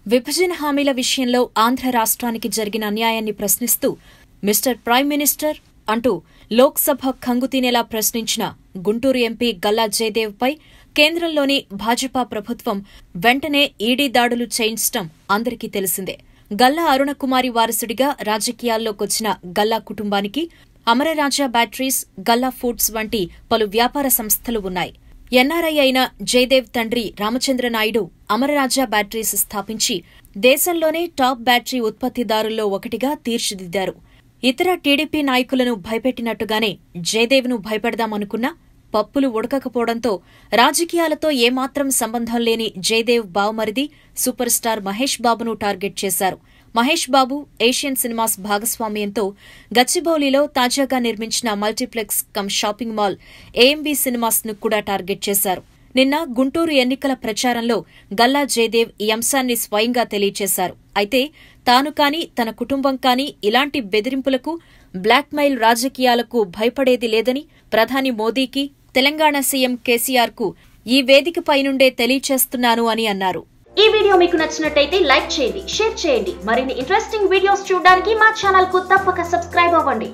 విభజన హామీల విషయంలో ఆంధ్ర రాష్ట్రానికి జరిగిన అన్యాయాన్ని ప్రశ్నిస్తూ మిస్టర్ ప్రైమ్ మినిస్టర్ అంటూ లోక్సభ కంగుతినేలా ప్రశ్నించిన గుంటూరు ఎంపీ గల్లా జయదేవ్పై కేంద్రంలోని భాజపా ప్రభుత్వం వెంటనే ఈడీ దాడులు చేయించడం అందరికీ తెలిసిందే. గల్లా అరుణకుమారి వారసుడిగా రాజకీయాల్లోకొచ్చిన గల్లా కుటుంబానికి అమరరాజా బ్యాటరీస్, గల్లా ఫుడ్స్ వంటి పలు వ్యాపార సంస్థలు ఉన్నాయి. ఎన్ఆర్ఐ అయిన జయదేవ్ తండ్రి రామచంద్రనాయుడు అమరరాజా బ్యాటరీస్ స్థాపించి దేశంలోనే టాప్ బ్యాటరీ ఉత్పత్తిదారుల్లో ఒకటిగా తీర్చిదిద్దారు. ఇతర టీడీపీ నాయకులను భయపెట్టినట్టుగానే జయదేవ్ను భయపెడదామనుకున్నా పప్పులు ఉడకకపోవడంతో రాజకీయాలతో ఏమాత్రం సంబంధం లేని జయదేవ్ బావమరిది సూపర్ స్టార్ మహేష్ బాబును టార్గెట్ చేశారు. మహేష్ బాబు ఏషియన్ సినిమాస్ భాగస్వామ్యంతో గచ్చిబౌలిలో తాజాగా నిర్మించిన multiplex come shopping mall AMB cinemas ను కూడా టార్గెట్ చేశారు. నిన్న గుంటూరు ఎన్నికల ప్రచారంలో గల్లా జయదేవ్ ఈ అంశాన్ని స్వయంగా తెలియచేశారు. అయితే తాను కానీ తన కుటుంబం కానీ ఇలాంటి బెదిరింపులకు, బ్లాక్మెయిల్ రాజకీయాలకు భయపడేది లేదని ప్రధాని మోదీకి, తెలంగాణ సీఎం కేసీఆర్కు ఈ వేదికపై నుండే తెలియచేస్తున్నాను అని అన్నారు. ఈ వీడియో మీకు నచ్చినట్టయితే లైక్ చేయండి, షేర్ చేయండి. మరిన్ని ఇంట్రెస్టింగ్ వీడియోస్ చూడడానికి మా ఛానల్ కు తప్పక సబ్స్క్రైబ్ అవ్వండి.